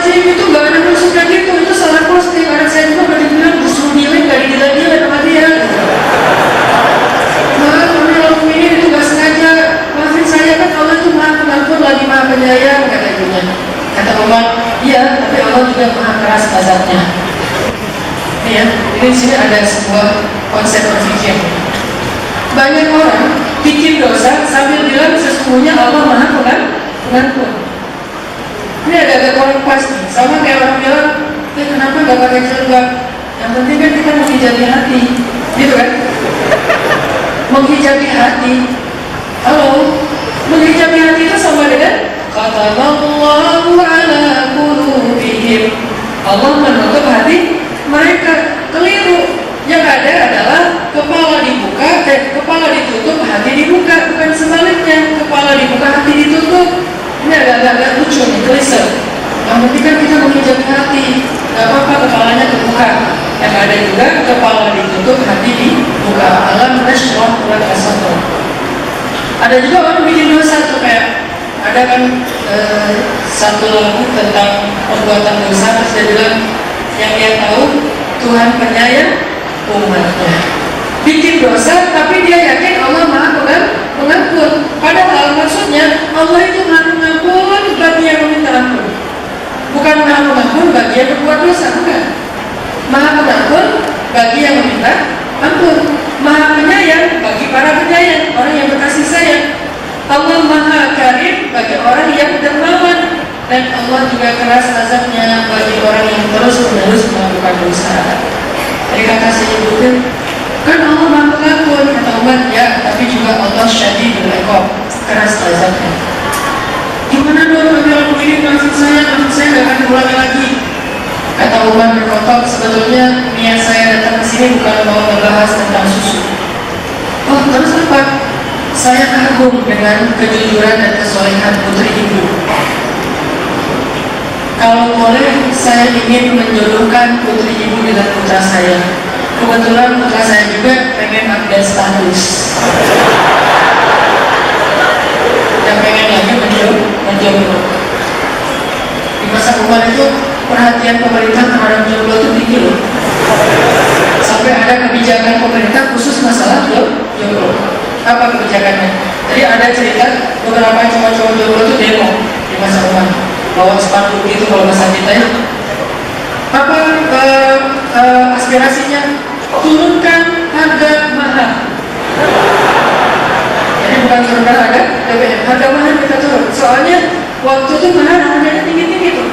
Astagfirullahaladzim, itu gak ada maksudnya gitu, itu salah posting. Anak saya juga gak dibilang disuruh nilai, gak dinilai sama dia. Maaf, ini itu gak sengaja. Maafin saya, kan Allah itu maha pengampun lagi maha penyayang, kata ibunya. Kata Umar, iya, tapi Allah juga maha keras azabnya. Ya, ini di sini ada sebuah konsep berpikir. Banyak orang bikin dosa sambil bilang sesungguhnya Allah maha pengampun. Ini agak kurang pas nih. Sama kayak orang bilang, kenapa gak pakai jilbab? Yang penting kan kita menghijabi hati, gitu kan? Menghijabi hati. Halo, menghijabi hati itu sama dengan Kataballahu ala qulubihim. Allah menutup hati mereka. Keliru. Yang ada adalah kepala dibuka, kepala ditutup, hati dibuka. Bukan sebaliknya, kepala dibuka, hati ditutup. Ini agak lucu nih, klise. Yang penting kan kita menghijabi hati. Gak apa-apa kepalanya terbuka. Yang ada juga kepala ditutup, hati dibuka. Alam nashrah wa sadra. Ada juga orang bikin dosa tuh, kayak ada kan satu lagu tentang perbuatan dosa, terus dia bilang yang dia tahu Tuhan penyayang umatnya. Bikin dosa tapi dia yakin Allah maha pengampun. Padahal maksudnya Allah itu maha pengampun bagi yang meminta ampun, bukan maha pengampun bagi yang berbuat dosa. Bukan. Maha pengampun bagi yang meminta ampun, maha penyayang bagi para penyayang, orang yang berkasih sayang. Allah maha karim bagi orang yang dermawan, dan Allah juga keras azabnya bagi orang yang terus-menerus melakukan dosa. Jadi kata Sayyidul kan Allah maha pengampun, kata Umar, ya, tapi juga Allah syadidul iqab, keras azabnya. Gimana dong kalau begini, maafin saya gak akan diulangi lagi. Kata Umar bin Khattab, sebetulnya niat saya datang ke sini bukan mau membahas tentang susu. Oh, terus apa? Saya kagum dengan kejujuran dan kesolehan putri ibu. Kalau boleh, saya ingin menjodohkan putri ibu dengan putra saya. Kebetulan putra saya juga pengen update status dan pengen lagi menjomblo. Di masa Umar itu perhatian pemerintah terhadap jomblo itu tinggi loh. Sampai ada kebijakan pemerintah khusus masalah jomblo. Apa kebijakannya? Jadi ada cerita beberapa cowok-cowok jomblo itu demo di masa Umar, bawa sepatu gitu kalau bahasa kita ya. Apa aspirasinya? Turunkan harga mahar. Jadi bukan turunkan harga BBM, harga mahar kita turun. Soalnya waktu itu mahar harganya tinggi-tinggi tuh.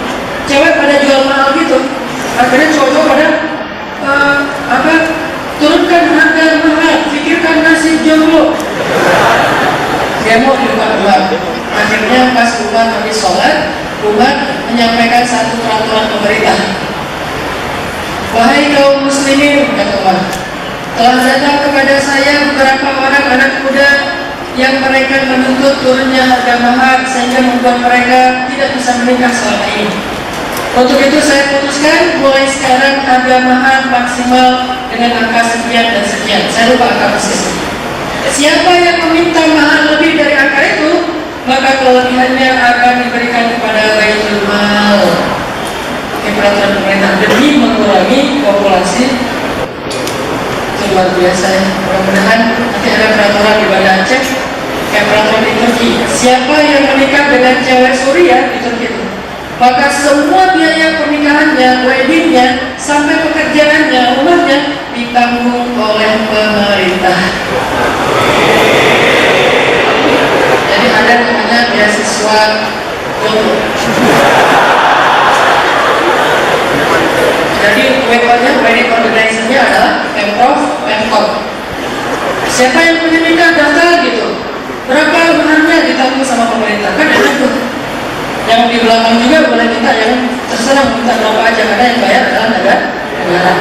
Cewek pada jual mahal gitu. Akhirnya cowok pada turunkan harga mahar, pikirkan nasib jomblo. Demo di depan Umar. Akhirnya pas Umar habis sholat, Umar menyampaikan satu peraturan pemerintah. Wahai kaum muslimin, kata Umar, telah datang kepada saya beberapa orang anak muda yang mereka menuntut turunnya harga mahar sehingga membuat mereka tidak bisa menikah selama ini. Untuk itu saya putuskan mulai sekarang harga mahar maksimal dengan angka sekian dan sekian. Saya lupa angka persis. Siapa yang meminta mahar lebih dari angka itu, maka kelebihannya akan diberikan kepada Baitul Mal. Peraturan pemerintah demi mengurangi populasi. Itu luar biasa ya. Mudah-mudahan nanti ada peraturan di Banda Aceh kayak peraturan di Turki. Siapa yang menikah dengan cewek Suriah di Turki itu, maka semua biaya pernikahannya, weddingnya, sampai pekerjaannya, rumahnya ditanggung oleh pemerintah. Jadi ada namanya beasiswa jomblo. Jadi WO-nya, wedding organizer-nya adalah Pemkop. Siapa yang punya nikah daftar gitu, berapa maharnya ditanggung sama pemerintah, kan enak tuh. Yang di belakang juga boleh minta, yang terserah minta berapa aja, karena yang bayar adalah negara.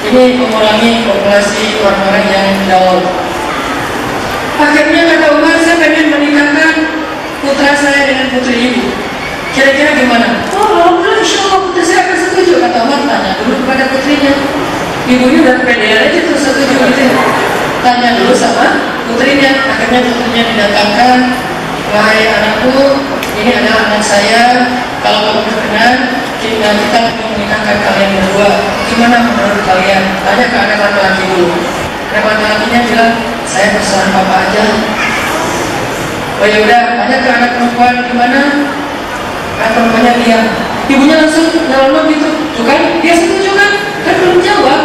Ini mengurangi populasi orang-orang yang gaul. Akhirnya kata Umar, saya pengen menikahkan putra saya dengan putri ibu. Kira-kira gimana? Oh, insya Allah putri saya akan setuju. Kata Umar, tanya dulu kepada putrinya. Ibunya udah pede aja tuh setuju gitu. Tanya dulu sama putrinya. Akhirnya putrinya didatangkan. Wahai anakku, ini adalah anak saya. Kalau kamu berkenan, kita menikahkan kalian berdua, gimana menurut kalian? Tanya ke anak laki-laki dulu. Anak laki-lakinya bilang, saya pesan papa aja. Oh ya udah, tanya ke anak perempuan gimana? Anak perempuannya diam. Ibunya langsung nyolong gitu, tuh kan? Dia setuju kan? Kan belum jawab.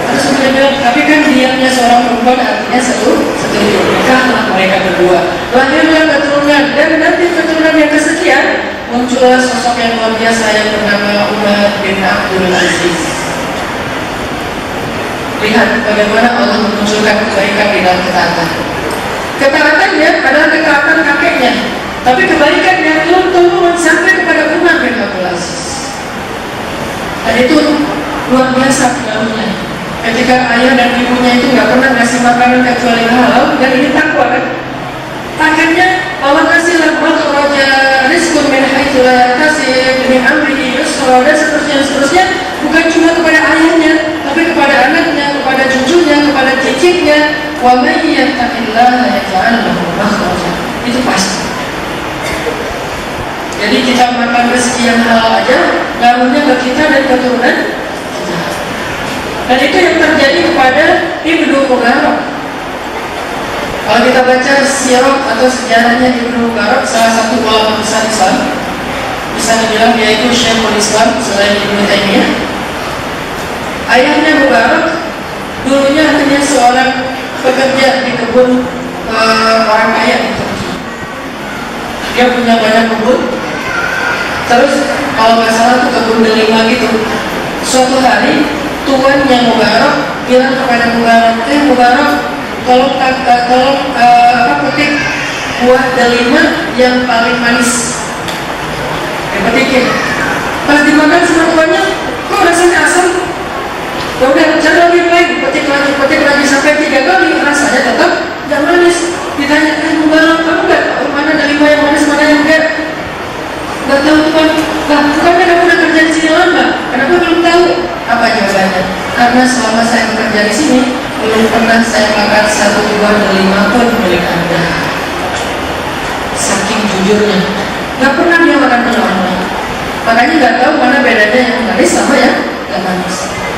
Terus kemudian bilang, tapi kan diamnya seorang perempuan artinya setuju. Nikahlah mereka berdua. Lahirlah keturunan, dan nanti keturunan yang kesekian muncullah sosok yang luar biasa yang bernama Umar bin Abdul Aziz. Lihat bagaimana Allah memunculkan kebaikan di dalam ketaatan. Ketaatannya adalah ketaatan kakeknya, tapi kebaikannya turun sampai kepada Umar bin Abdul Aziz. Dan itu luar biasa pengaruhnya. Ketika ayah dan ibunya itu nggak pernah ngasih makanan kecuali halal, dan ini takwa kan? Akhirnya Allah kasihlah makhraja rizqun min haitsu la yahtasib min amrihi yusra, dan seterusnya, bukan cuma kepada ayahnya, tapi kepada anaknya, kepada cucunya, kepada cicitnya. Wa may yattaqillaha yaj'al lahu makhraja. Itu pasti. Jadi kita makan rezeki yang halal aja, ngaruhnya ke kita dan keturunan kita. Dan itu yang terjadi kepada Ibnu Mubarak. Kalau kita baca sirah atau sejarahnya Ibnu Mubarak, salah satu ulama besar Islam, bisa dibilang dia itu Syekhul Islam selain Ibnu Taimiyah. Ayahnya Mubarak dulunya hanya seorang pekerja di kebun orang kaya di Turki. Dia punya banyak kebun. Terus kalau nggak salah tuh kebun delima gitu. Suatu hari tuannya Mubarak bilang kepada Mubarak, Mubarak, tolong petik buah delima yang paling manis. Dipetikin. Pas dimakan sama tuannya, kok rasanya asam? Ya udah, cari lagi, petik lagi sampai 3 kali, rasanya tetap nggak manis. Ditanya, Mubarak, kamu nggak tahu mana delima yang manis, mana yang enggak? Nggak tahu tuan. Nah, bukannya kamu udah kerja di sini lama? Kenapa belum tahu? Apa jawabannya? Karena selama saya bekerja di sini, belum pernah saya makan satu buah delima pun milik Anda. Saking jujurnya, nggak pernah dia makan punya orang lain. Makanya nggak tahu mana bedanya yang manis sama yang nggak manis.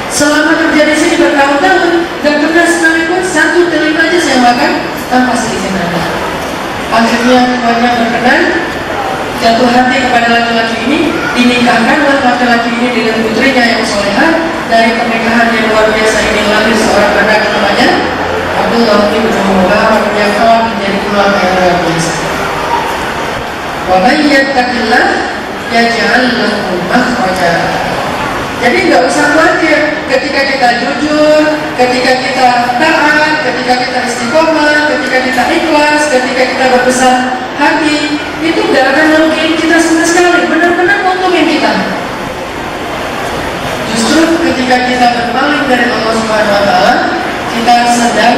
Selama kerja di sini bertahun-tahun, nggak pernah sekalipun satu delima aja saya makan tanpa seizin Anda. Akhirnya tuannya berkenan, jatuh hati kepada laki-laki ini, dinikahkanlah laki-laki ini dengan putrinya yang solehah. Dari pernikahan yang luar biasa ini lahir seorang anak namanya Abdullah bin Mubarak yang telah menjadi ulama yang luar biasa. Wa may yattaqillah yaj'al lahu makhraja. Jadi nggak usah khawatir ketika kita jujur, ketika kita taat, ketika kita istiqomah, ketika kita ikhlas, ketika kita berbesar hati, itu nggak akan merugikan kita sama sekali, benar-benar untungin kita. Justru ketika kita berpaling dari Allah Subhanahu Wa Taala, kita sedang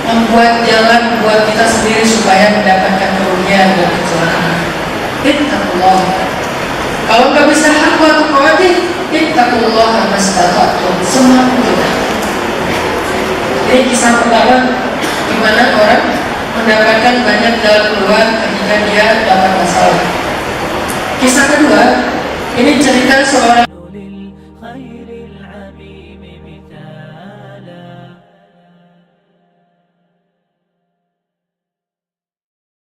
membuat jalan buat kita sendiri supaya mendapatkan kerugian dan kecelakaan. Ittaqullah. Kalau nggak bisa hak atau khawatir, ittaqullah mastata'tum, semampu kita. Ini kisah pertama di mana orang mendapatkan banyak jalan keluar ketika dia dapat masalah. Kisah kedua, ini cerita seorang